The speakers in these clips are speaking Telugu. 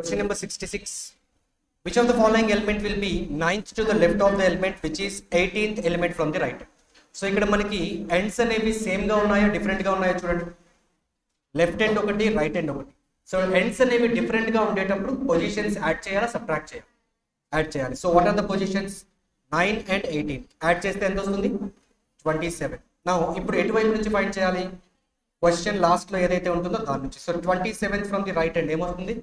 Question number 66. Which of the following element will be 9th to the left of the element which is 18th element from the right? So ఇక్కడ మనకి ఎండ్స్ అనేవి సేమ్ గా ఉన్నాయో డిఫరెంట్ గా ఉన్నాయో చూడండి. లెఫ్ట్ ఎండ్ ఒకటి రైట్ ఎండ్ ఒకటి. సో ఎండ్స్ అనేవి డిఫరెంట్ గా ఉండేటప్పుడు పొజిషన్స్ యాడ్ చేయాలా సబ్ట్రాక్ట్ చేయాలి? యాడ్ చేయాలి. So what are the positions? 9 and 18 add చేస్తే ఎంత వస్తుంది? 27. నౌ ఇప్పుడు ఎటువైపు నుంచి ఫైండ్ చేయాలి? క్వశ్చన్ లాస్ట్ లో ఏదైతే ఉంటుందో దాని నుంచి. So 27 from the right end ఏమవుతుంది?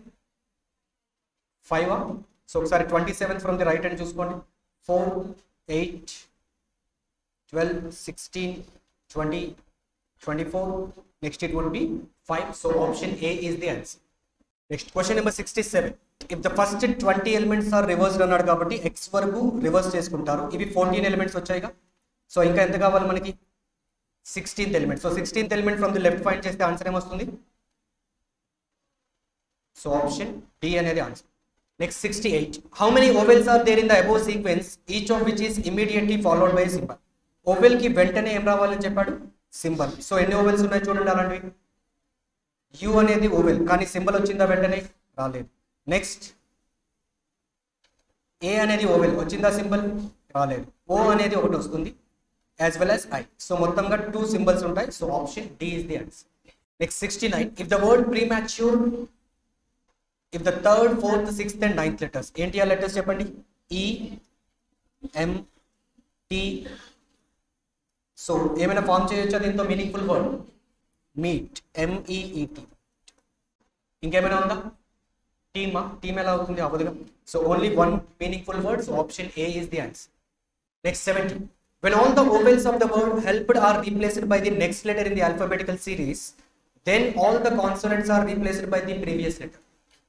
5. సో ఒకసారి 27 ఫ్రమ్ ది రైట్ ఎండ్ చూసుకోండి. 4, 8, 12, 16, 20, 24. Next it would be 5. So option A is the answer. Next question number 67. If the first 20 elements are reversed అన్నాడు కాబట్టి x వరకు రివర్స్ చేసుకుంటారు. ఇవి 14 ఎలిమెంట్స్ వచ్చాయిగా. సో ఇంకా ఎంత కావాలి మనకి? 16th element. So 16th element from the left find చేస్తే ఆన్సర్ ఏమొస్తుంది? సో ఆప్షన్ డి అనేది answer. Next 68. How many ovals are there in the above sequence, each of which is immediately followed by a symbol? Oval కి వెంటనే ఏం రావాలని చెప్పాడు? సింబల్. సో ఎన్ని ఓవెల్స్ ఉన్నాయి చూడండి అలాంటివి. యు అనేది ఓవెల్ కానీ సింబల్ వచ్చిందా వెంటనే? రాలేదు. నెక్స్ట్ ఏ అనేది ఓవెల్ వచ్చిందా సింబల్? రాలేదు. ఓ అనేది ఒకటి వస్తుంది as well as I. So మొత్తంగా 2 సింబల్స్ ఉంటాయి. So option D is the answer. Next 69. If the word premature, if the third, fourth, sixth and ninth letters, ఏంటి ఆ లెటర్స్ చెప్పండి? E, M, T. సో ఏమైనా ఫామ్ చేయొచ్చా దీంతో? Meaningful word meet, MEET. ఇంకేమైనా ఉందా? టీమా? టీమ్ ఎలా అవుతుంది? అవ్వదుగా. So only one meaningful word. So option A is the answer. Next 70. when all the vowels of the word helped are replaced by the next letter in the alphabetical series, then all the consonants are replaced by the previous letter.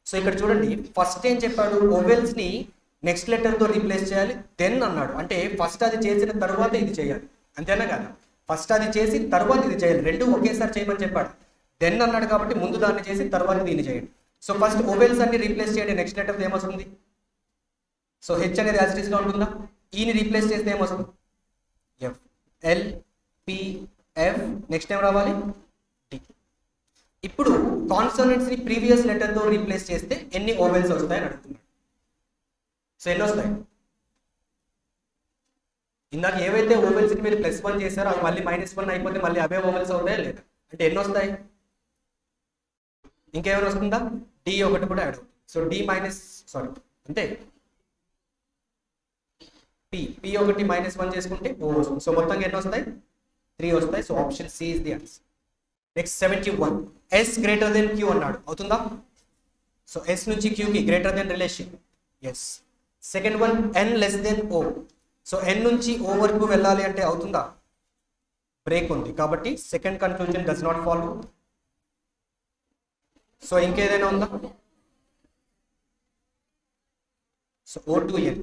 So ఇక్కడ చూడండి, ఫస్ట్ ఏం చెప్పాడు? ఓవెల్స్ ని నెక్స్ట్ లెటర్ తో రీప్లేస్ చేయాలి. దెన్ అన్నాడు, అంటే ఫస్ట్ అది చేసిన తర్వాత ఇది చేయాలి, అంతేనా కదా? ఫస్ట్ అది చేసి తర్వాత ఇది చేయాలి, రెండు ఒకేసారి చేయమని చెప్పాడు. దెన్ అన్నాడు కాబట్టి ముందు దాన్ని చేసి తర్వాత దీన్ని చేయండి. సో ఫస్ట్ ఓవెల్స్ అన్ని రీప్లేస్ చేయండి. నెక్స్ట్ లెటర్ ఏమొస్తుంది? సో హెచ్ అనేది యాజ్ ఇట్ ఈస్ గా ఉంటుందా? ఈని రీప్లేస్ చేస్తే ఏమొస్తుంది? F, L, P, F. Next ఏం రావాలి? డి. ఇప్పుడు కాన్సోనెంట్స్ ని ప్రీవియస్ లెటర్ తో రీప్లేస్ చేస్తే ఎన్ని ఓవెల్స్ వస్తాయని అడుగుతున్నాడు. సో ఎన్ని వస్తాయి? ఇందాక ఏవైతే ఓవెల్స్ ని మీరు +1 చేశారో అవి మళ్ళీ -1 అయిపోతే మళ్ళీ అవే ఓవెల్స్ అవుతాయా లేదా? అంటే ఎన్ని వస్తాయి? ఇంకెవరు వస్తుందా? డి ఒకటి కూడా యాడ్ అవుతుంది. సో డి అంతే. పి ఒకటి -1 చేసుకుంటే ఓ వస్తుంది. సో మొత్తంగా ఎన్ని వస్తాయి? 3 వస్తాయి. So option C is the answer. Next 71. S greater than Q అన్నాడు, అవుతుందా? సో S నుంచి Q కి greater than relation. Yes. Second one N less than O. So N నుంచి O వరకు వెళ్ళాలి అంటే అవుతుందా? బ్రేక్ ఉంది కాబట్టి second conclusion does not follow. So ఇంకేదైనా ఉందా? So O to N.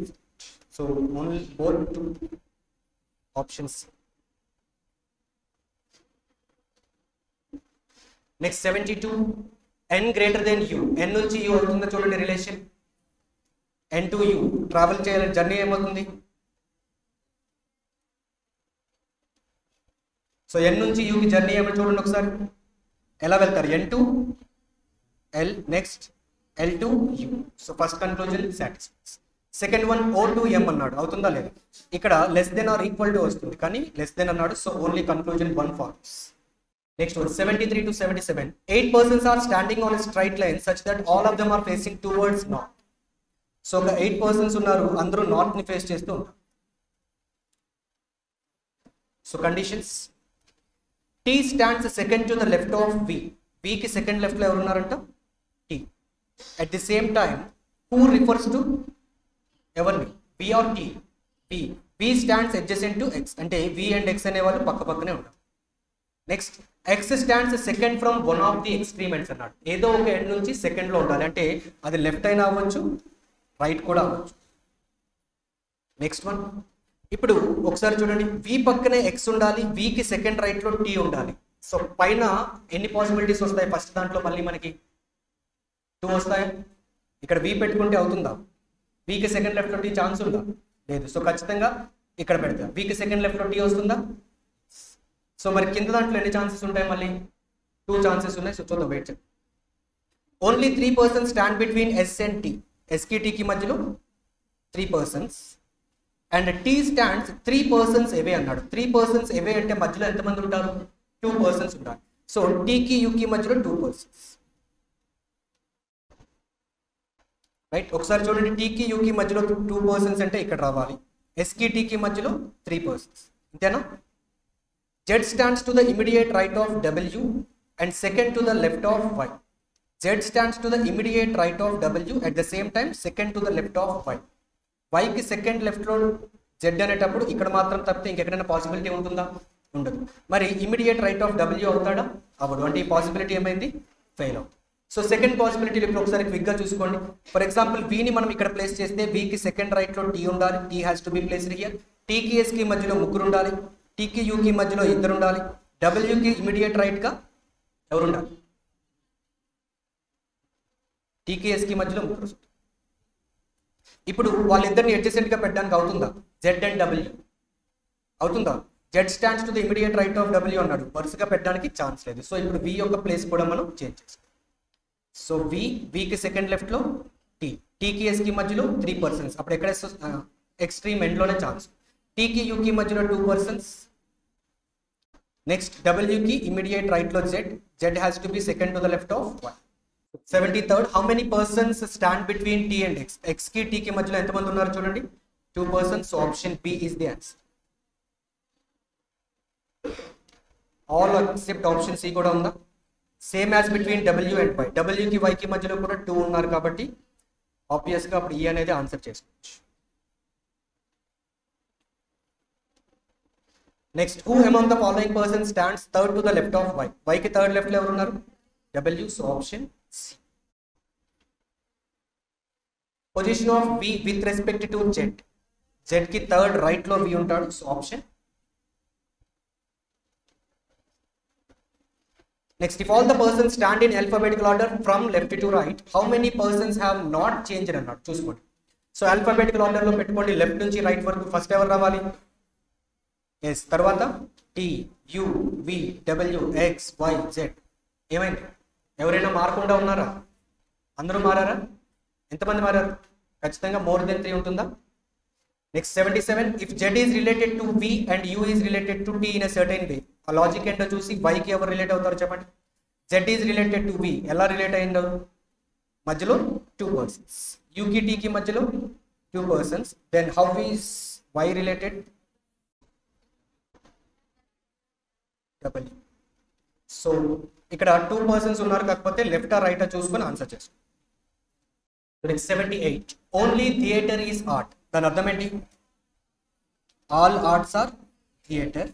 So only both to options. Next 72. N greater than U. N నుంచి U అవుతుందో చూడండి relation. N to U travel చేయాలని జర్నీ ఏమవుతుంది? సో N నుంచి U కి జర్నీ ఏమో చూడండి ఒకసారి. ఎలా వెళ్తారు? N to L, next L to U. So first conclusion satisfies. Second one O to M అన్నాడు, అవుతుందా లేదా? ఇక్కడ less than or equal to వస్తుంది కానీ లెస్ దెన్ అన్నాడు. So only conclusion 1 follows. Next one, 73 to 77. 8 persons are standing on a straight line such that all of them are facing towards north. So, 8 persons ఉన్నారు, అందరూ north ని ఫేస్ చేస్తూ ఉన్నారు. So, conditions. T stands second to the left of V. V కి second left లో ఎవరు ఉన్నారంట? T. At the same time, who refers to ఎవరిని? V or T? V. V stands adjacent to X. అంటే V and X అనే వాళ్ళు పక్క పక్కనే ఉంటారు. Next X stands second from one of the extreme ends అన్నాడు. ఏదో ఒక ఎండ్ నుంచి సెకండ్ లో ఉండాలి, అంటే అది లెఫ్ట్ అయినా అవ్వచ్చు, రైట్ కూడా అవ్వచ్చు. నెక్స్ట్ వన్, ఇప్పుడు ఒకసారి చూడండి, V పక్కనే X ఉండాలి, V కి సెకండ్ రైట్ లో T ఉండాలి. సో పైన ఎన్ని పాసిబిలిటీస్ వస్తాయి? ఫస్ట్ దాంట్లో మళ్ళీ మనకి 2 వస్తాయి. ఇక్కడ V పెట్టుకుంటే అవుతుందా? V కి సెకండ్ లెఫ్ట్ లో T ఛాన్స్ ఉందా? లేదు. సో ఖచ్చితంగా ఇక్కడ పెడతా. V కి సెకండ్ లెఫ్ట్ లో T వస్తుందా? సో మరి కింద దాంట్లో ఎన్ని ఛాన్సెస్ ఉంటాయి? మళ్ళీ 2 ఛాన్సెస్ ఉన్నాయి. సో చూద్దాం, వెయిట్ చేయండి. Only 3 persons stand between S and T. ఎస్కి టీకి మధ్యలో 3 persons and T stands 3 persons అవే అన్నాడు. 3 పర్సన్స్ అవే అంటే మధ్యలో ఎంతమంది ఉంటారు? 2 పర్సన్స్ ఉంటారు. సో టీకి యూకి మధ్యలో 2 పర్సన్స్. రైట్, ఒకసారి చూడండి, టీకి యూకి మధ్యలో 2 పర్సన్స్ అంటే ఇక్కడ రావాలి. ఎస్కి టీకి మధ్యలో 3 పర్సన్స్, అంతేనా? Z stands to the immediate right of W and second to the left of Y. Z stands to the immediate right of W at the same time second to the left of Y. Y కి సెకండ్ లెఫ్ట్ లో Z అనేటప్పుడు ఇక్కడ మాత్రం తప్పితే ఇంకెక్కడైనా పాసిబిలిటీ ఉంటుందా? ఉండదు. మరి ఇమీడియట్ రైట్ ఆఫ్ W అవుతాడా? అవ్వడు. అంటే ఈ పాసిబిలిటీ ఏమైంది? ఫెయిల్ అవుతుంది. సో సెకండ్ పాసిబిలిటీ ఇప్పుడు ఒకసారి క్విక్ గా చూసుకోండి. ఫర్ ఎగ్జాంపుల్ వీని మనం ఇక్కడ ప్లేస్ చేస్తే వీకి సెకండ్ రైట్ లో టీ ఉండాలి. T has to be placed here. టీకి ఎస్కి మధ్యలో ముగ్గురు ఉండాలి. టీకి యూకి మధ్యలో ఇద్దరు ఉండాలి. డబ్ల్యూకి ఇమీడియట్ రైట్ గా ఎవరు ఉండాలి? టీకి ఎస్కి మధ్యలో ముగ్గురు. ఇప్పుడు వాళ్ళిద్దరిని అడ్జసెంట్ గా పెట్టడానికి అవుతుందా? జెడ్ అండ్ డబ్ల్యూ అవుతుందా? Z stands to the immediate right of W అన్నాడు, వరుసగా పెట్టడానికి ఛాన్స్ లేదు. సో ఇప్పుడు వి యొక్క ప్లేస్ కూడా మనం చేంజ్ చేస్తాం. సో వికి సెకండ్ లెఫ్ట్ లో టీ, టీకి ఎస్కి మధ్యలో 3 పర్సన్స్. అప్పుడు ఎక్కడ ఎక్స్ట్రీమ్ ఎండ్ లోనే ఛాన్స్. టీకి యూకి మధ్యలో 2 పర్సన్స్. నెక్స్ట్ డబ్ల్యూకి ఇమీడియట్ రైట్ లో Z. Z has to be second to the left of Y. 73rd, how many persons stand between T and X? X కి టీకి మధ్యలో ఎంతమంది ఉన్నారు చూడండి, 2 persons. So option B is the answer. All except option C కూడా ఉందా? Same as between W and Y. డబ్ల్యూకి వైకి మధ్యలో కూడా 2 ఉన్నారు కాబట్టి ఆబ్వియస్ గా అప్పుడు ఈ అనేది ఆన్సర్ చేసుకోవచ్చు. Next, who among the following person stands third to the left of Y? వైకి థర్డ్ లెఫ్ట్ లో ఎవరు ఉన్నారు? W. So option C. Position of V with respect to Z. Z కి థర్డ్ రైట్ లో వి ఉంటాడు. So option. Next, if all the persons stand in alphabetical order from left to right, how many persons have not changed అన్నాడు. చూసుకోండి. సో ఆల్ఫాబెటికల్ ఆర్డర్ లో పెట్టుకోండి. లెఫ్ట్ నుంచి రైట్ వరకు ఫస్ట్ ఎవరు రావాలి? ఎస్, తర్వాత T, U, V, W, X, Y, Z. ఏమైంది? ఎవరైనా మారకుండా ఉన్నారా? అందరూ మారారా? ఎంతమంది మారారు? ఖచ్చితంగా మోర్ దెన్ 3 ఉంటుందా? Next 77, if Z is related to V and U is related to T in a certain way. ఆ లాజిక్ ఏంటో చూసి వైకి ఎవరు రిలేట్ అవుతారో చెప్పండి. Z is related to V, ఎలా రిలేట్ అయిందో? మధ్యలో 2 పర్సన్స్. యూకి టీకి మధ్యలో 2 persons. Then how is Y related? W. So ఇక్కడ 2 పర్సన్స్ ఉన్నారు, కాకపోతే లెఫ్ట్ ఆ రైట్ చూసుకొని ఆన్సర్ చేసుకోండి. 78, ఓన్లీ థియేటర్ ఈజ్ ఆర్ట్. దాని అర్థం ఏంటి? All arts are theatre.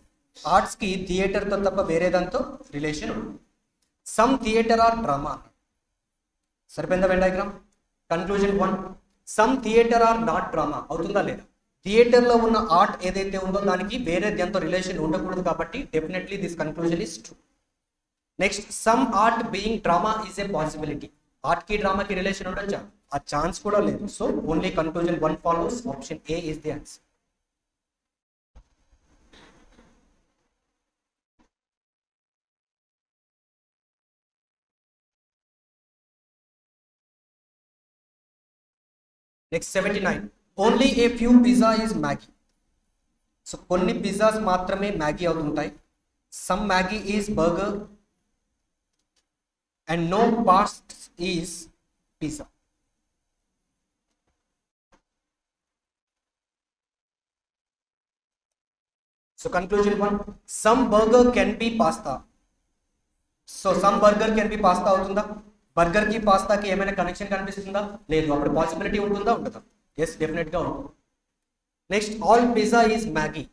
Arts కి థియేటర్ తో తప్ప వేరే దాంతో రిలేషన్ ఉంది. Some theatre are drama. సరిపోయిందా Venn diagram? Conclusion 1, some theatre are not drama. అవుతుందా లేదా? థియేటర్ లో ఉన్న ఆర్ట్ ఏదైతే ఉందో దానికి వేరే దాంతో రిలేషన్ ఉండకూడదు కాబట్టి definitely this conclusion is true. Next, some art being drama is a possibility. Art కి డ్రామాకి రిలేషన్ ఉండొచ్చా? ఆ ఛాన్స్ కూడా లేదు. So only conclusion 1 follows. Option A is the answer. Next 79, only a few pizza is Maggi. So కొన్ని పిజ్జాస్ మాత్రమే మ్యాగీ అవుతుంటాయి. Some Maggi is burger and no past is pizza. So conclusion 1, some burger can be pasta. So some burger can be pasta అవుతుందా? బర్గర్ కి పాస్తా కి ఏమైనా కనెక్షన్ కనిపిస్తుందా? లేదు. అప్పుడు పాసిబిలిటీ ఉంటుందా? ఉండదా? ఎస్, డెఫినెట్ గా ఉంటుంది. Next, all pizza is Maggi.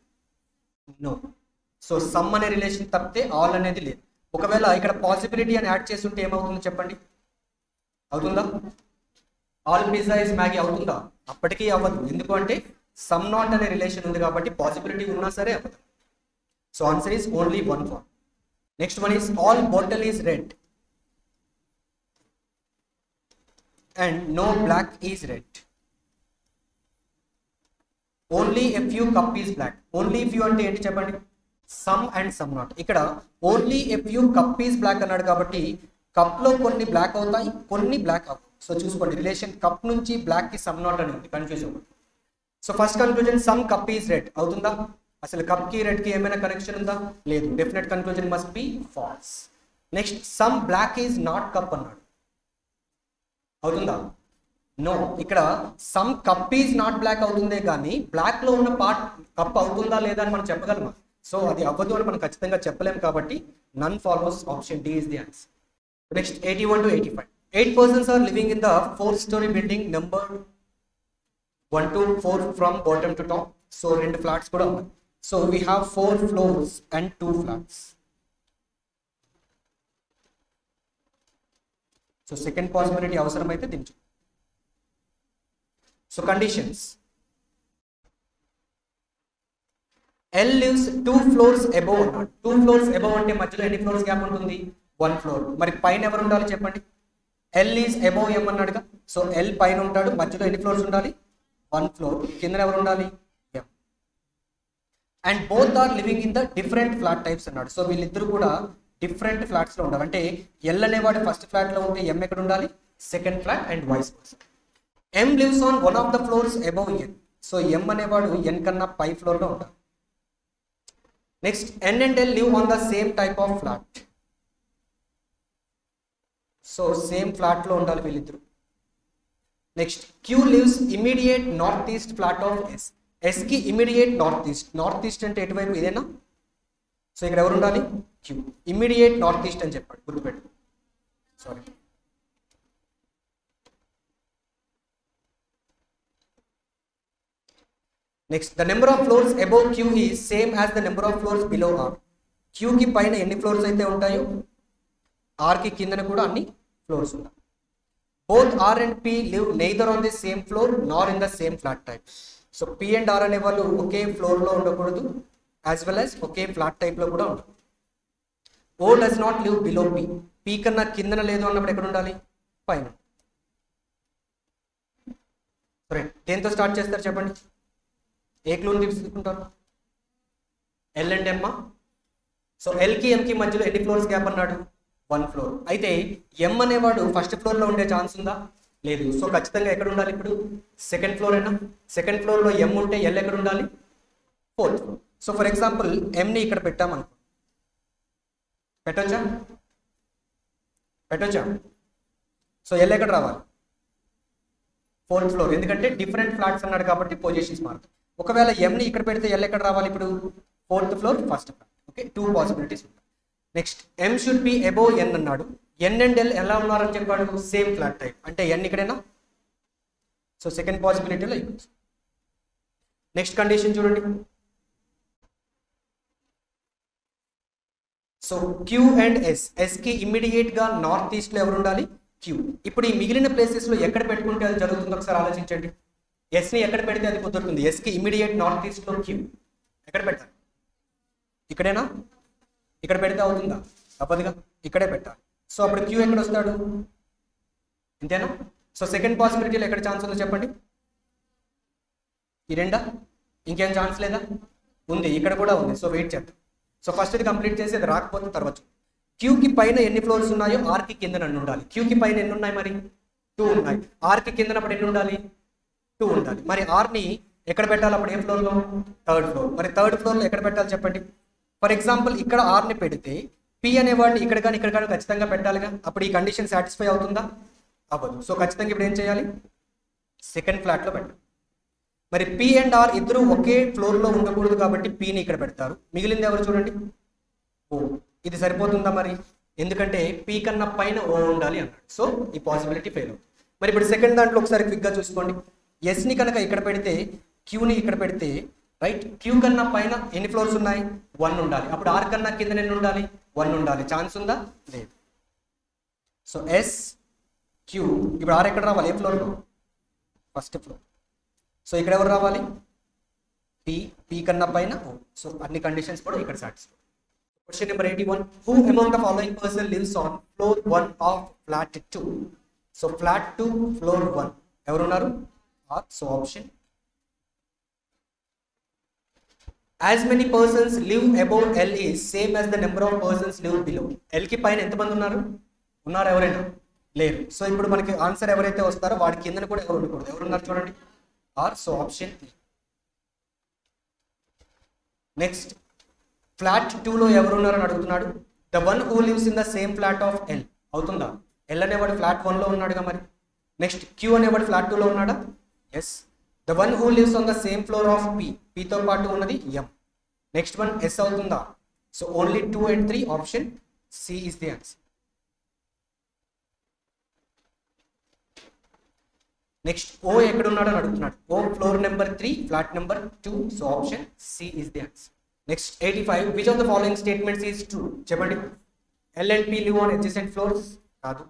No. So some అనే రిలేషన్ తప్పితే ఆల్ అనేది లేదు. ఒకవేళ ఇక్కడ పాసిబిలిటీ అని యాడ్ చేసి ఉంటే ఏమవుతుందో చెప్పండి. అవుతుందా? ఆల్ పిజ్జా ఈజ్ మ్యాగీ అవుతుందా? అప్పటికీ అవ్వదు. ఎందుకు అంటే సమ్ నాట్ అనే రిలేషన్ ఉంది కాబట్టి పాసిబిలిటీ ఉన్నా సరే అవ్వదు. So answer is only 1 far. Next one is all bottle is red and no black is red. Only a few cup is black. Only few అంటే ఏంటి చెప్పండి? Some and some not. ఇక్కడ only a few cup is black అన్నాడు కాబట్టి కప్లో కొన్ని బ్లాక్ అవుతాయి, కొన్ని బ్లాక్ అవ్వవు. సో చూసుకోండి, రిలేషన్ కప్ నుంచి బ్లాక్కి సమ్ నాట్ అని ఉంది, కన్ఫ్యూజ్ అవ్వదు. So first conclusion some cup is red అవుతుందా? అసలు కప్కి రెడ్కి ఏమైనా కనెక్షన్ ఉందా? లేదు. Definite conclusion must be false. Next some black is not cup అన్నాడు, అవుతుందా? నో. ఇక్కడ some cup is not black అవుతుందే కానీ బ్లాక్ లో ఉన్న పార్ట్ కప్ అవుతుందా లేదా అని మనం చెప్పగలమా? సో అది అవ్వదు అని మనం ఖచ్చితంగా చెప్పలేము కాబట్టి none follows, option D is the answer. Next 81 to 85. 8 persons are living in the 4-story building numbered 1 to 4 from bottom to top. So రెండు ఫ్లాట్స్ కూడా ఉన్నాయి. So we have 4 floors and 2 flats. So second possibility అవసరమైతే దించు. So conditions. L lives 2 floors above అన్నాడు. 2 floors above అంటే మధ్యలో ఎన్ని ఫ్లోర్స్ గ్యాప్ ఉంటుంది? 1 ఫ్లోర్. మరి పైన ఎవరు ఉండాలి చెప్పండి? L is above M అన్నాడుగా. సో L పైన ఉంటాడు, మధ్యలో ఎన్ని ఫ్లోర్స్ ఉండాలి? 1 ఫ్లోర్. కింద ఎవరు ఉండాలి? M. And both are living in the different flat types అన్నాడు. సో వీళ్ళిద్దరు కూడా డిఫరెంట్ ఫ్లాట్స్ లో ఉండాలి. అంటే L అనేవాడు ఫస్ట్ ఫ్లాట్ లో ఉంటే M ఎక్కడ ఉండాలి? Second flat and vice versa. M lives on one of the floors above N. So M అనేవాడు N కన్నా పై ఫ్లోర్ లో ఉంటాడు. Next N and L live on the same type of flat. So same flat లో ఉండాలి వీళ్ళిద్దరు. Next Q lives immediate north east flat of S. S కి immediate north east. North east అంటే ఎటువైపు? ఇదేనా? సో ఇక్కడ ఎవరు ఉండాలి? Q. ఇమీడియట్ నార్త్ ఈస్ట్ అని చెప్పాడు, గుర్తుపెట్టు. Sorry. Next the number of floors above Q is same as the number of floors below R. Q కి పైన ఎన్ని ఫ్లోర్స్ అయితే ఉంటాయో R కి కిందన కూడా అన్ని ఫ్లోర్స్ ఉన్నాయి. Both R and P live neither on the same floor nor in the same flat type. So P and R అనే వాళ్ళు ఒకే ఫ్లోర్ లో ఉండకూడదు, యాజ్ వెల్ యాజ్ ఒకే ఫ్లాట్ టైప్ లో కూడా ఉండదు. O does not live below P. P కన్నా కిందన లేదు అన్నప్పుడు ఎక్కడ ఉండాలి? పైన. సరే, దేంతో స్టార్ట్ చేస్తారు చెప్పండి? ఏ క్లూని తీసుకుంటారు? L and M. So L కి M కి మధ్యలో ఎన్ని ఫ్లోర్స్ గ్యాప్ అన్నాడు? 1 ఫ్లోర్. అయితే M అనేవాడు ఫస్ట్ ఫ్లోర్ లో ఉండే ఛాన్స్ ఉందా? లేదు. సో ఖచ్చితంగా ఎక్కడ ఉండాలి ఇప్పుడు? సెకండ్ ఫ్లోర్ అయినా. సెకండ్ ఫ్లోర్ లో M ఉంటే L ఎక్కడ ఉండాలి? 4th floor. So for example M ని ఇక్కడ పెట్టామనుకో, పెట్టొచ్చా? సో L ఎక్కడ రావాలి? 4th floor. ఎందుకంటే డిఫరెంట్ ఫ్లాట్స్ అన్నాడు కాబట్టి పొజిషన్స్ మారుతాయి. ఒకవేళ M ని ఇక్కడ పెడితే L ఎక్కడ రావాలి ఇప్పుడు? 4th floor, first flat. Okay, 2 possibilities ఉంటాయి. Next M should be above N అన్నాడు. N అండ్ L ఎలా ఉన్నారని చెప్పాడు? Same flat type. అంటే N ఇక్కడేనా? సో సెకండ్ పాసిబిలిటీలో అయిపోతుంది. నెక్స్ట్ కండిషన్ చూడండి. So Q and S. S కి ఇమ్మీడియట్ గా నార్త్ ఈస్ట్ లో ఎవరు ఉండాలి? Q. ఇప్పుడు ఈ మిగిలిన ప్లేసెస్ లో ఎక్కడ పెట్టుకుంటే అది జరుగుతుందో ఒకసారి ఆలోచించండి. S ని ఎక్కడ పెడితే అది కుదురుతుంది? S కి ఇమ్మీడియట్ నార్త్ ఈస్ట్ లో Q. ఎక్కడ పెట్టాలి? ఇక్కడేనా? ఇక్కడ పెడితే అవుతుందా? తప్పదుగా, ఇక్కడే పెట్టాలి. సో అప్పుడు Q ఎక్కడ వస్తాడు? ఇంతేనా? సో సెకండ్ పాసిబిలిటీలో ఎక్కడ ఛాన్స్ ఉందో చెప్పండి? ఈ రెండా? ఇంకేం ఛాన్స్ లేదా? ఉంది, ఇక్కడ కూడా ఉంది. సో వెయిట్ చేద్దాం. సో ఫస్ట్ ఇది కంప్లీట్ చేసి అది రాకపోతే తర్వాత. Q కి పైన ఎన్ని ఫ్లోర్స్ ఉన్నాయో R కి కింద నన్ను ఉండాలి. Q కి పైన ఎన్ని ఉన్నాయి మరి? 2 ఉన్నాయి. R కి కిందనప్పుడు ఎన్ని ఉండాలి? 2 ఉండాలి. మరి R ని ఎక్కడ పెట్టాలి అప్పుడు? ఏ ఫ్లోర్ లో? 3rd floor. మరి 3rd ఫ్లోర్ లో ఎక్కడ పెట్టాలి చెప్పండి? ఫర్ ఎగ్జాంపుల్ ఇక్కడ R ని పెడితే P అనేవాడిని ఇక్కడ కానీ ఇక్కడ కానీ ఖచ్చితంగా పెట్టాలిగా. అప్పుడు ఈ కండిషన్ సాటిస్ఫై అవుతుందా? అవ్వదు. సో ఖచ్చితంగా ఇప్పుడు ఏం చేయాలి? సెకండ్ ఫ్లాట్ లో పెట్టాలి. మరి P అండ్ R ఇద్దరు ఒకే ఫ్లోర్ లో ఉండకూడదు కాబట్టి P ని ఇక్కడ పెడతారు. మిగిలింది ఎవరు చూడండి? O. ఇది సరిపోతుందా మరి? ఎందుకంటే P కన్నా పైన O ఉండాలి అన్నాడు. సో ఈ పాసిబిలిటీ ఫెయిల్ అవుతుంది. మరి ఇప్పుడు సెకండ్ దాంట్లో ఒకసారి క్విక్ గా చూసుకోండి. S ని కనుక ఇక్కడ పెడితే, Q ని ఇక్కడ పెడితే, రైట్, Q కన్నా పైన ఎన్ని ఫ్లోర్స్ ఉన్నాయి? 1 ఉండాలి. అప్పుడు R కన్నా కింద ఎన్ని ఉండాలి? 1 ఉండాలి. ఛాన్స్ ఉందా? లేదు. So S Q. ఇప్పుడు R ఎక్కడ రావాలి? ఏ ఫ్లోర్ లో? First floor. సో ఇక్కడ ఎవరు రావాలి? P కన్నా పైన O. సో అన్ని కండిషన్స్ కూడా ఇక్కడ satisfy. Question number 81. Who among the following person lives on floor 1 of flat 2? So flat 2 floor 1 ఎవరు ఉన్నారు? R. So option. As many persons live above L is same as the number of persons live below. L కి పైన ఎంతమంది ఉన్నారు? ఉన్నారా ఎవరైనా? లేరు. సో ఇప్పుడు మనకి ఆన్సర్ ఎవరైతే వస్తారో వాడి కింద కూడా ఎవరు ఉండకూడదు. ఎవరున్నారు చూడండి, R. So option E. Next flat 2లో ఎవరున్నారని అడుగుతున్నాడు. The one who lives in the same flat of L. అవుతుందా? ఎల్ అనేవాడు ఫ్లాట్ 1లో ఉన్నాడుగా మరి. నెక్స్ట్ క్యూ అనేవాడు ఫ్లాట్ 2లో ఉన్నాడా? Yes. The one who lives on the same floor of P. పితో పాటు ఉన్నది ఎం. నెక్స్ట్ వన్ ఎస్ అవుతుందా? So only 2 and 3 option C is the answer. Next O ఎక్కడ ఉన్నాడు అని అడుగుతున్నాడు. O floor number 3 flat number 2. So option C is the answer. Next 85 which of the following statements is true? చెప్పండి. L and P live on adjacent floors కాదు.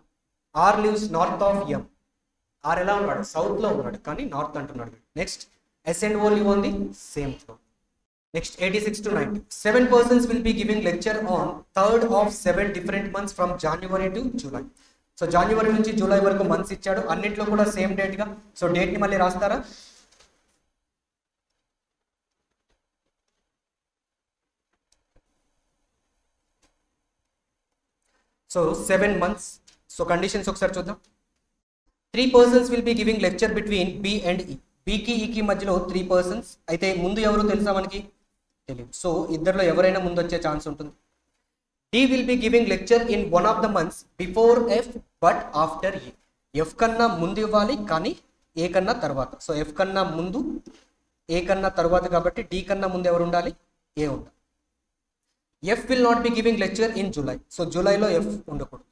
R lives north of M. R ఎలా ఉన్నాడు? సౌత్ లో ఉన్నాడు కానీ నార్త్ అంటున్నాడు. Next S and O live on the same floor. Next 86 to 90 7 persons will be giving lecture on 3rd of 7 different months from January to July. So జనవరి నుంచి జూలై వరకు మంత్స్ ఇచ్చాడు, అన్నింటిలో కూడా సేమ్ డేట్ గా. సో డేట్ ని మళ్ళీ రాస్తారా? So 7 months. సో కండిషన్స్ ఒకసారి చూద్దాం. 3 persons will be giving lecture between B and E. B కి E కి మధ్యలో 3 persons. అయితే ముందు ఎవరు తెలుసా మనకి? తెలియదు. సో ఇద్దరిలో ఎవరైనా ముందు వచ్చే ఛాన్స్ ఉంటుంది. D will be giving lecture in one of the months before F but after E. F కన్నా ముందు ఇవ్వాలి కానీ ఏ కన్నా తర్వాత. సో F కన్నా ముందు, ఏ కన్నా తర్వాత కాబట్టి D కన్నా ముందు ఎవరు ఉండాలి? ఏ ఉండాలి. F will not be giving lecture in July. So జూలైలో F ఉండకూడదు.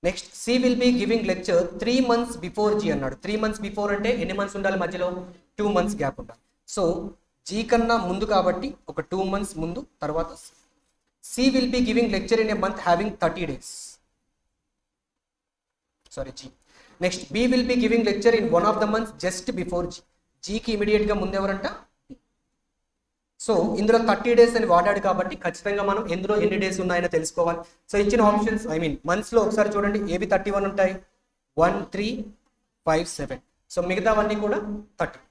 Next C will be giving lecture 3 months before G అన్నాడు. 3 months before అంటే ఎన్ని మంత్స్ ఉండాలి మధ్యలో? 2 months గ్యాప్ ఉండాలి. సో G కన్నా ముందు కాబట్టి ఒక 2 months ముందు, తర్వాత C will be giving lecture in a month having 30 days. Sorry, G. Next B will be giving lecture in one of the months just before G. G కి ఇమీడియట్ గా ముందు ఎవరంట? సో ఇందులో 30 days అని వాడాడు కాబట్టి ఖచ్చితంగా మనం ఎందులో ఎన్ని డేస్ ఉన్నాయని తెలుసుకోవాలి. సో ఇచ్చిన ఆప్షన్స్ మంత్స్ లో ఒకసారి చూడండి. ఏవి 31 ఉంటాయి? 1, 3, 5, 7. సో మిగతావన్నీ కూడా 30.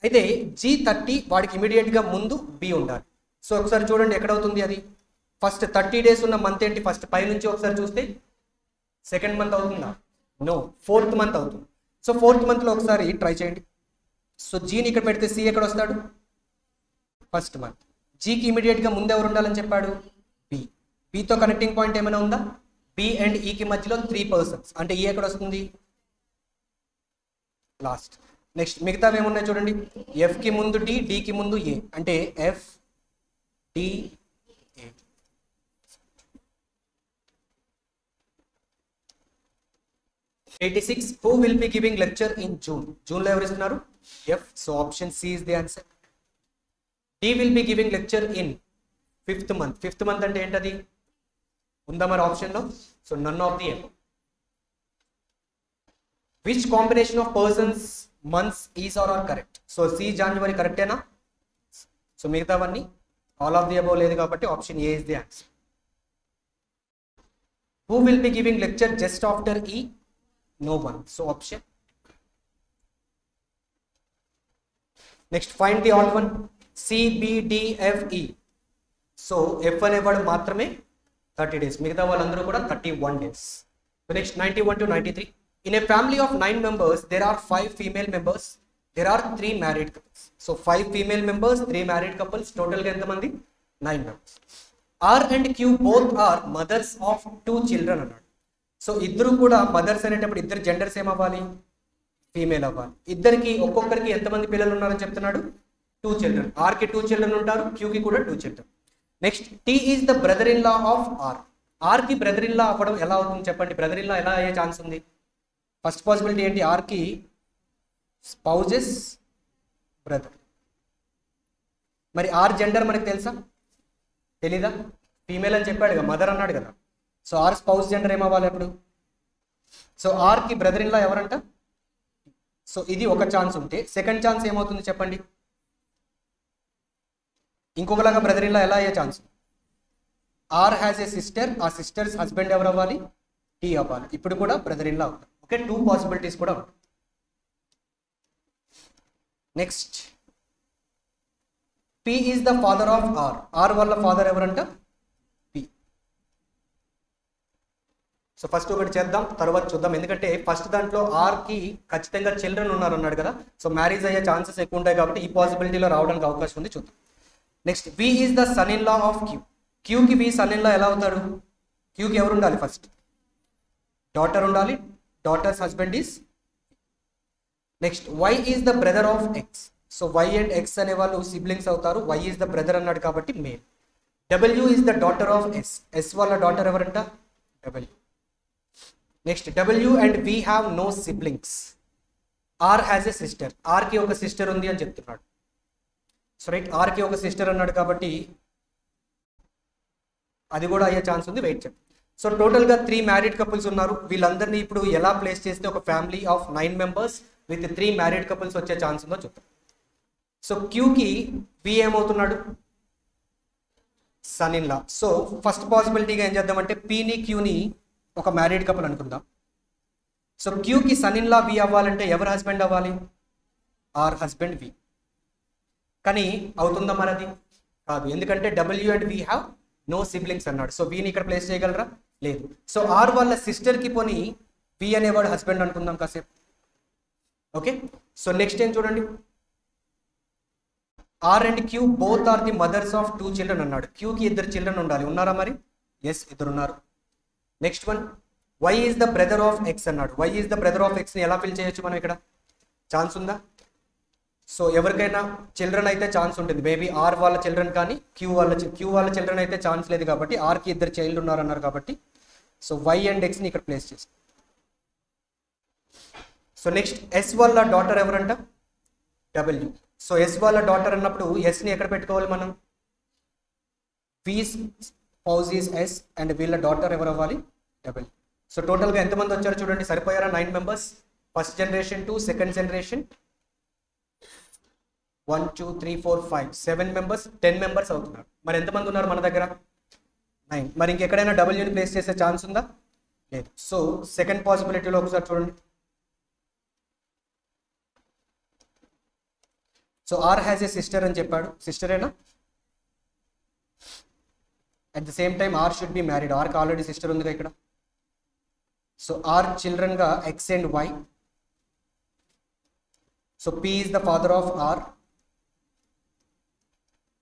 అయితే G30 వాడికి ఇమీడియట్ గా ముందు B ఉండాలి. సో ఒకసారి చూడండి ఎక్కడ అవుతుంది అది. ఫస్ట్ 30 days ఉన్న మంత్ ఏంటి? ఫస్ట్ పై నుంచి ఒకసారి చూస్తే సెకండ్ మంత్ అవుతుందా? నో, 4th month అవుతుంది. సో 4th month లో ఒకసారి ట్రై చేయండి. సో జీని ఇక్కడ పెడితే సి ఎక్కడ వస్తాడు? First month. జీకి ఇమీడియట్ గా ముందు ఎవరు ఉండాలని చెప్పాడు? బి. బితో కనెక్టింగ్ పాయింట్ ఏమైనా ఉందా? బి అండ్ ఈకి మధ్యలో 3 persons అంటే ఈ ఎక్కడ వస్తుంది? లాస్ట్. నెక్స్ట్ మిగతావి ఏమున్నాయి చూడండి. ఎఫ్ కి ముందు డి, డి కి ముందు ఏ అంటే F D A. 86 who will be giving lecture in June? June లో ఎవరు ఇస్తున్నారు? ఎఫ్. So option C is the answer. D will be giving lecture in 5th month. 5th month అంటే ఏంటది? ఉందా మరి ఆప్షన్ లో? So none of the above. Which combination of persons months is or are correct? So C జనవరి కరెక్టేనా? సో మిగతావన్నీ ఆల్ ఆఫ్ ది అబౌవ్ లేదు కాబట్టి option A is the answer. Who will be giving lecture just after E? No one. So option. Next find the odd one. C, B, D, F, E. So F అనేవాడు మాత్రమే 30 days, మిగతా వాళ్ళందరూ కూడా 31 days. So next 91 to 93. In a family of 9 members, there are 5 female members. There are 3 married couples. So 5 female members, 3 married couples. Total గా ఎంతమంది? 9 members. R and Q both are mothers of 2 children అన్నాడు. సో ఇద్దరు కూడా మదర్స్ అనేటప్పుడు ఇద్దరు జెండర్స్ ఏమవ్వాలి? ఫీమేల్ అవ్వాలి. ఇద్దరికి ఒక్కొక్కరికి ఎంతమంది పిల్లలు ఉన్నారని చెప్తున్నాడు? 2 children. R కి 2 children ఉంటారు, Q కి కూడా 2 children. Next T is the brother in law of R. R కి బ్రదర్ ఇన్ లా అవ్వడం ఎలా అవుతుంది చెప్పండి? బ్రదర్ ఇన్ లా ఎలా అయ్యే ఛాన్స్ ఉంది? ఫస్ట్ పాసిబిలిటీ ఏంటి? R కి స్పౌజెస్ బ్రదర్. మరి R జెండర్ మనకు తెలుసా? తెలీదా? ఫీమేల్ అని చెప్పాడు కదా, మదర్ అన్నాడు కదా. సో R స్పౌస్ జెండర్ ఏమవ్వాలి అప్పుడు? సో R కి బ్రదర్ ఇన్ లా ఎవరంట? సో ఇది ఒక ఛాన్స్ ఉంటే సెకండ్ ఛాన్స్ ఏమవుతుంది చెప్పండి? ఇంకొకలాగా బ్రదర్ ఇన్ లా ఎలా అయ్యే chance? R has a sister, ఆ సిస్టర్స్ హస్బెండ్ ఎవరు అవ్వాలి? టీ అవ్వాలి. ఇప్పుడు కూడా బ్రదర్ ఇన్ లా అవుతారు. ఓకే, 2 పాసిబిలిటీస్ కూడా ఉంటాయి. Next P is the father of R. R వాళ్ళ ఫాదర్ ఎవరంట? పి. సో ఫస్ట్ ఒకటి చేద్దాం, తర్వాత చూద్దాం. ఎందుకంటే ఫస్ట్ దాంట్లో ఆర్కి ఖచ్చితంగా చిల్డ్రన్ ఉన్నారు అన్నాడు కదా, సో మ్యారేజ్ అయ్యే ఛాన్సెస్ ఎక్కువ ఉంటాయి కాబట్టి ఈ పాసిబిలిటీలో రావడానికి అవకాశం ఉంది, చూద్దాం. Next V is the son in law of Q. క్యూకి వి సన్ ఇన్ లా ఎలా అవుతాడు? క్యూకి ఎవరు ఉండాలి? ఫస్ట్ డాటర్ ఉండాలి, daughter's husband is. Next Y is the brother of X. So Y and X అనే వాళ్ళు సిబ్లింగ్స్ అవుతారు, వై ఈజ్ ద బ్రదర్ అన్నాడు కాబట్టి male. W is the daughter of S. S వాళ్ళ డాటర్ ఎవరంట? W. Next W and V have no siblings. R has a sister. ఆర్కి ఒక సిస్టర్ ఉంది అని చెప్తున్నాడు. సో రైట్, ఆర్కి ఒక సిస్టర్ అన్నాడు కాబట్టి అది కూడా అయ్యే ఛాన్స్ ఉంది, వెయిట్ చేయండి. సో టోటల్గా 3 మ్యారీడ్ కపుల్స్ ఉన్నారు. వీళ్ళందరినీ ఇప్పుడు ఎలా ప్లేస్ చేస్తే ఒక family of 9 members with 3 married couples వచ్చే ఛాన్స్ ఉందో చూద్దాం. సో క్యూకి వి ఏమవుతున్నాడు? Son in law. So first పాసిబిలిటీగా ఏం చేద్దామంటే పీని క్యూని ఒక మ్యారీడ్ కపుల్ అనుకుందాం. సో క్యూకి సన్ ఇన్ లా వి అవ్వాలంటే ఎవరు హస్బెండ్ అవ్వాలి? R husband V. కానీ అవుతుందా మనది? కాదు, ఎందుకంటే W and V have no siblings అన్నాడు. సో వీని ఇక్కడ ప్లేస్ చేయగలరా? లేదు. సో ఆర్ వాళ్ళ సిస్టర్కి పోని వి అనేవాడు హస్బెండ్ అనుకుందాం కాసేపు. ఓకే, సో నెక్స్ట్ ఏం చూడండి, R and Q both are the mothers of 2 children అన్నాడు. క్యూకి 2 చిల్డ్రన్ ఉండాలి, ఉన్నారా మరి? ఎస్, 2 ఉన్నారు. Next one Y is the brother of X అన్నాడు. Y is the brother of ఎక్స్ని ఎలా ఫిల్ చేయొచ్చు మనం ఇక్కడ? ఛాన్స్ ఉందా? సో ఎవరికైనా చిల్డ్రన్ అయితే ఛాన్స్ ఉంటుంది, మేబీ ఆర్ వాళ్ళ చిల్డ్రన్, కానీ క్యూ వాళ్ళ చిల్డ్రన్ అయితే ఛాన్స్ లేదు కాబట్టి ఆర్కి 2 చైల్డ్ ఉన్నారు అన్నారు కాబట్టి సో వై అండ్ ఎక్స్ని ఇక్కడ ప్లేస్ చేసి. సో నెక్స్ట్ ఎస్ వాళ్ళ డాటర్ ఎవరంట? డబ్ల్యూ. సో ఎస్ వాళ్ళ డాటర్ అన్నప్పుడు ఎస్ని ఎక్కడ పెట్టుకోవాలి మనం? వి స్పౌజ్ ఈజ్ ఎస్ అండ్ వీళ్ళ డాటర్ ఎవరు అవ్వాలి? డబ్ల్యూ. సో టోటల్గా ఎంతమంది వచ్చారు చూడండి, సరిపోయారా? 9 members. First generation to second generation 1 2 3 4 5 7 members, 10 members అవుతున్నారు. మరి ఎంతమంది ఉన్నారు మన దగ్గర? 9. మరి ఇంకెక్కడైనా డబ్ల్యూని ప్లేస్ చేసే ఛాన్స్ ఉందా? లేదు. సో సెకండ్ పాసిబిలిటీలో ఒకసారి చూడండి. So R has a sister అని చెప్పాడు, సిస్టరేనా? At the same time R should be married. ఆర్కి ఆల్రెడీ సిస్టర్ ఉందిగా ఇక్కడ. సో ఆర్ చిల్డ్రన్గా X and Y. So P is the father of R.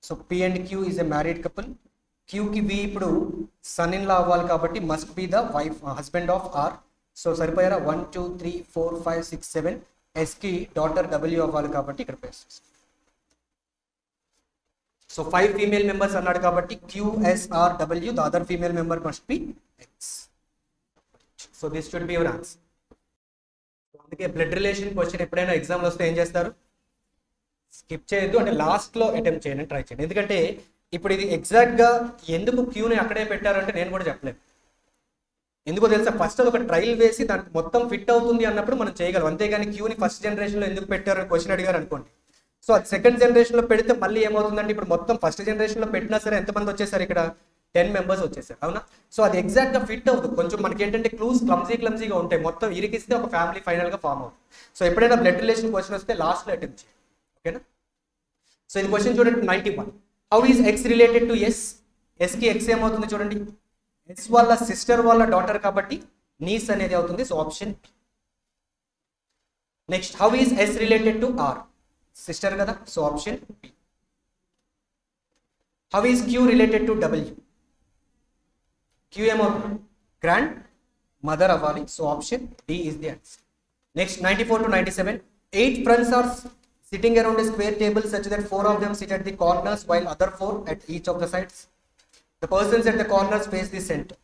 So P and Q is a married couple. క్యూకి వి ఇప్పుడు సన్ ఇన్ లా అవ్వాలి కాబట్టి must be the wife husband of R. So సరిపోయారా? 1 2 3 4 5 6 7. ఎస్కి డాటర్ డబ్ల్యూ అవ్వాలి కాబట్టి ఇక్కడ ప్లేస్. సో 5 ఫీమేల్ మెంబర్స్ అన్నాడు కాబట్టి Q S R W, the other female member must be X. So this should be your answer. అందుకే బ్లడ్ రిలేషన్ క్వశ్చన్ ఎప్పుడైనా ఎగ్జామ్లో వస్తే ఏం చేస్తారు? స్కిప్ చేయొద్దు, అంటే లాస్ట్లో అటెంప్ట్ చేయండి, ట్రై చేయండి. ఎందుకంటే ఇప్పుడు ఇది ఎగ్జాక్ట్గా ఎందుకు క్యూని అక్కడే పెట్టారంటే నేను కూడా చెప్పలేను. ఎందుకో తెలుసా? ఫస్ట్ అది ఒక ట్రయల్ వేసి దానికి మొత్తం ఫిట్ అవుతుంది అన్నప్పుడు మనం చేయగలం, అంతేగాని క్యూని ఫస్ట్ జనరేషన్లో ఎందుకు పెట్టారు అని క్వశ్చన్ అడిగారు అనుకోండి. సో అది సెకండ్ జనరేషన్లో పెడితే మళ్ళీ ఏమవుతుందంటే ఇప్పుడు మొత్తం ఫస్ట్ జనరేషన్లో పెట్టినా సరే ఎంతమంది వచ్చేసారు ఇక్కడ? 10 మెంబర్స్ వచ్చేసారు, అవునా? సో అది ఎగ్జాక్ట్గా ఫిట్ అవుతుంది. కొంచెం మనకి ఏంటంటే క్లూస్ క్లమ్జీగా ఉంటాయి, మొత్తం ఇరికిస్తే ఒక ఫ్యామిలీ ఫైనల్గా ఫామ్ అవుతుంది. సో ఎప్పుడైనా బ్లడ్ రిలేషన్ క్వశ్చన్ వస్తే లాస్ట్లో అటెంప్ట్ చేయండి, ఓకేనా? సో ఇది క్వశ్చన్ చూడండి 91. How is X related to S. ఎస్కి ఎక్స్ ఏమవుతుంది చూడండి, ఎస్ వాళ్ళ సిస్టర్ వాళ్ళ డాటర్ కాబట్టి నీస్ అనేది అవుతుంది. So option. Next how is S related to R. Sister కదా, so option B. How is Q related to W. Q ఏమవుతుంది? గ్రాండ్ మదర్ అవ్వాలి. So option D is the answer. Next 94 to 97. 8 friends are sitting around a square table such that 4 of them sit at the corners while other 4 at each of the sides. The persons at the corners face the center.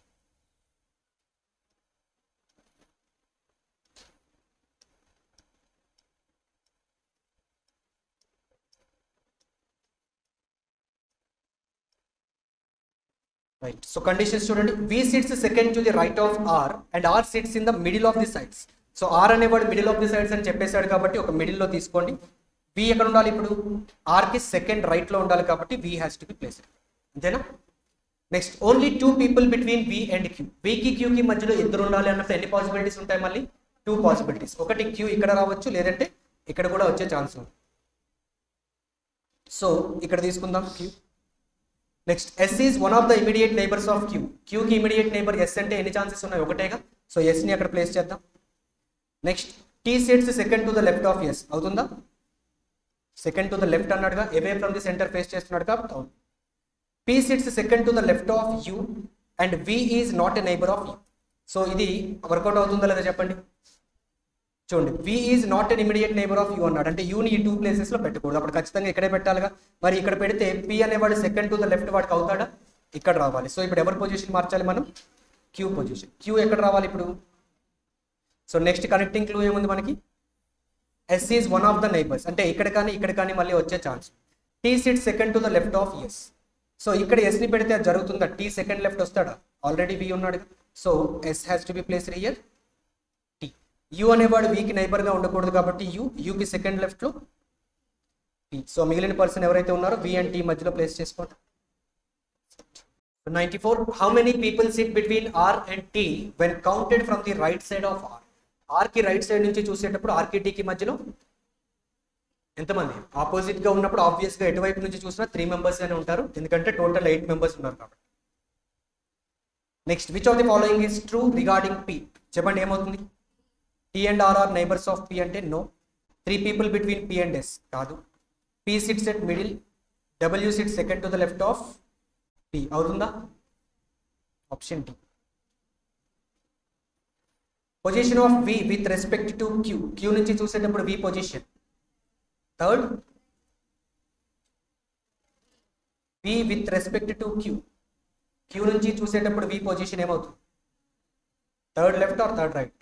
Right. So conditions చూడండి. V sits second to the right of R and R sits in the middle of the sides. So R అనేవాడు మిడిల్ ఆఫ్ ది సైడ్స్ అని చెప్పేశాడు కాబట్టి ఒక మిడిల్లో తీసుకోండి. V ఎక్కడ ఉండాలి ఇప్పుడు? R కి సెకండ్ రైట్ లో ఉండాలి కాబట్టి V has to be placed, అంతేనా? Next only 2 people between V and Q. V కి Q కి మధ్యలో ఇద్దరు ఉండాలి అన్నప్పుడు ఎన్ని పాసిబిలిటీస్ ఉంటాయి? మళ్ళీ 2 పాసిబిలిటీస్. ఒకటి Q ఇక్కడ రావచ్చు, లేదంటే ఇక్కడ కూడా వచ్చే ఛాన్స్ ఉంది. సో ఇక్కడ తీసుకుందాం Q. Next S is one of the immediate neighbours of Q. క్యూకి ఇమీడియట్ నైబర్ ఎస్ అంటే ఎన్ని ఛాన్సెస్ ఉన్నాయి? ఒకటేగా. సో ఎస్ని అక్కడ ప్లేస్ చేద్దాం. Next T sits second to the left of S అవుతుందా? సెకండ్ టు ద లెఫ్ట్ అన్నాడుగా, away from the centre face చేస్తున్నాడు కాబట్టి అవును. P sits second to the left of U and V is not a neighbour of U. So ఇది వర్కౌట్ అవుతుందా లేదా చెప్పండి. చూడండి, V is not an immediate neighbour of U అన్నాడు, అంటే యూని ఈ 2 ప్లేసెస్లో పెట్టకూడదు. అప్పుడు ఖచ్చితంగా ఇక్కడే పెట్టాలిగా. మరి ఇక్కడ పెడితే పి అనేవాడు సెకండ్ టు ద లెఫ్ట్ వాడికి అవుతాడా? ఇక్కడ రావాలి. సో ఇప్పుడు ఎవరి పొజిషన్ మార్చాలి మనం? Queue position. క్యూ ఎక్కడ రావాలి ఇప్పుడు? సో నెక్స్ట్ కనెక్టింగ్ క్లూ ఏముంది మనకి? S is one of the neighbours, అంటే ఇక్కడ కానీ మళ్ళీ వచ్చే chance. T sit second to the left of S. So ఇక్కడ ఎస్ని పెడితే అది జరుగుతుందా? టీ సెకండ్ లెఫ్ట్ వస్తాడా? ఆల్రెడీ వి ఉన్నాడు. So S has to be placed here. T. U అనేవాడు వీకి నైబర్గా ఉండకూడదు కాబట్టి యూకి సెకండ్ లెఫ్ట్లో పి. సో మిగిలిన పర్సన్ ఎవరైతే ఉన్నారో వి అండ్ టీ మధ్యలో ప్లేస్ చేసుకోండి. 94. How many people sit between R and T when counted from the right side of R? R కి రైట్ సైడ్ నుంచి చూసేటప్పుడు R కి T కి మధ్యలో ఎంతమంది? ఆపోజిట్ గా ఉన్నప్పుడు ఆబ్వియస్ గా ఎటువైపు నుంచి చూసినా 3 మెంబర్స్ అనే ఉంటారు, ఎందుకంటే టోటల్ 8 మెంబర్స్ ఉన్నారు కాబట్టి. Next, which of the following is true regarding P? చెప్పండి ఏమవుతుంది? T and R are neighbors of P అంటే no. 3 people between P and S కాదు. P sits at middle, W sits second to the left of P అవుతుందా? Option D. Position of V with respect to Q. Q నుంచి చూసేటప్పుడు V position. Third, V with respect to Q. Q నుంచి చూసేటప్పుడు V పొజిషన్ ఏమవుతుంది? Third left or third right?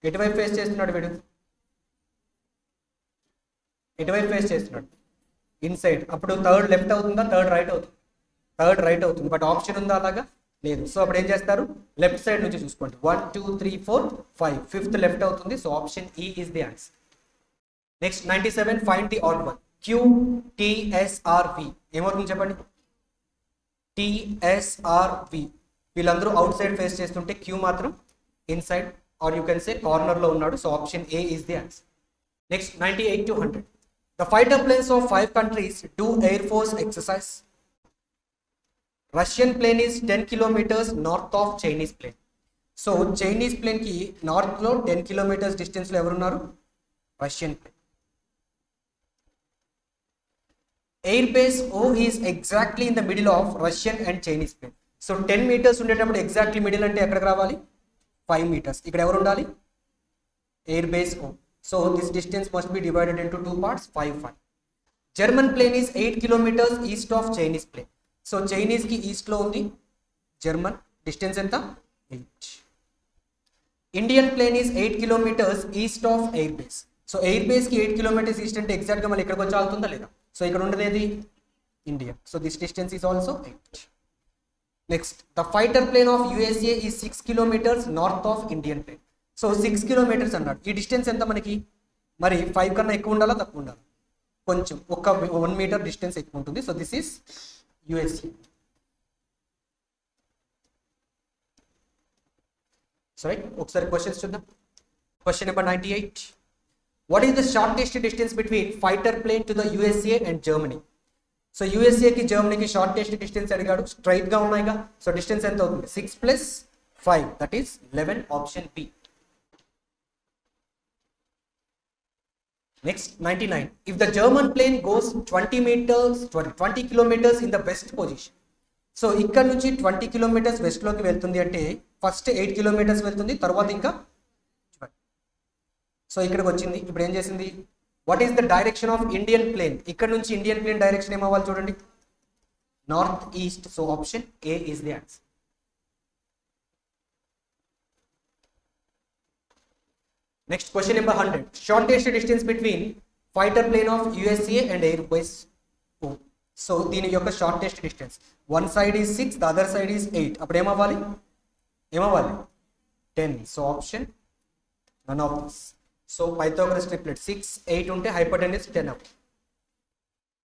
ఎటువైపు ఫేస్ చేస్తున్నాడు వీడు? ఎటువైపు ఫేస్ చేస్తున్నాడు? ఇన్సైడ్. అప్పుడు థర్డ్ లెఫ్ట్ అవుతుందా? థర్డ్ రైట్ అవుతుంది? థర్డ్ రైట్ అవుతుంది. బట్ ఆప్షన్ ఉందా అలాగా? లేదు. సో అప్పుడు ఏం చేస్తారు? లెఫ్ట్ సైడ్ నుంచి చూసుకోండి. 1 2 3 4 5, ఫిఫ్త్ లెఫ్ట్ అవుతుంది. సో ఆప్షన్ ఈ is the answer. Next 97. Find the odd one. Q T S R V ఏమవుతుంది చెప్పండి? T S R V వీళ్ళందరూ అవుట్ సైడ్ ఫేస్ చేస్తుంటే Q మాత్రం inside or you can say corner లో ఉన్నాడు. So option A is the answer. Next 98 to 100. The fighter planes of 5 countries do air force exercise. Russian plane is 10 kilometers north of Chinese plane. So Chinese plane ki north lo 10 kilometers distance lo evaru unnaru? Russian plane. Air base O is exactly in the middle of Russian and Chinese plane. So 10 meters ఉండేటప్పుడు exactly middle అంటే ఎక్కడికి రావాలి? 5 meters. ఇక్కడ ఎవరు ఉండాలి? Air base O. So this distance must be divided into 2 parts, 5 5. German plane is 8 kilometers east of Chinese plane. So Chinese ki east lo undi, German distance enta 8. Indian plane is 8 kilometers east of air base. So air base ki 8 kilometers east ante exact ga malli ikkadiki vachi altunda leda? So ikkada undadi edi India. So this distance is also 8. Next, the fighter plane of USA is 6 kilometers north of Indian plane. So 6 kilometers అన్నాడు. ఈ డిస్టెన్స్ ఎంత మనకి? మరి 5 కన్నా ఎక్కువ ఉండాలా తక్కువ ఉండాలా? కొంచెం ఒక 1 meter డిస్టెన్స్ ఎక్కువ ఉంటుంది. So this is USA. సరే, ఒకసారి క్వశ్చన్స్ చూద్దాం. Question number 98. What is the shortest distance between fighter plane to the USA and Germany? సో యుఎస్ఏకి జర్మనీకి షార్టెస్ట్ డిస్టెన్స్ అడిగాడు. స్ట్రైట్ గా ఉన్నాయిగా. సో డిస్టెన్స్ ఎంత అవుతుంది? 6 + 5 that is 11. Option B. Next 99. If the German plane goes 20 kilometers in the west position. So ఇక్కడ నుంచి 20 kilometers వెస్ట్ లోకి వెళ్తుంది అంటే ఫస్ట్ 8 kilometers వెళ్తుంది, తర్వాత ఇంకా 12. సో ఇక్కడికి వచ్చింది. ఇప్పుడు ఏం చేసింది? What is the direction of Indian plane? ఇక్కడ నుంచి ఇండియన్ ప్లేన్ డైరెక్షన్ ఏమవ్వాలి చూడండి? North east. So option A is the answer. Next, question number 100. Shortest distance between fighter plane of USA and air base O. So దీని యొక్క shortest distance. One side is 6, the other side is 8. అప్పుడు ఏమవ్వాలి? 10. So option none of this. So Pythagoras triplet 6 8 ఉంటే hypotenuse 10 అవ్వాలి.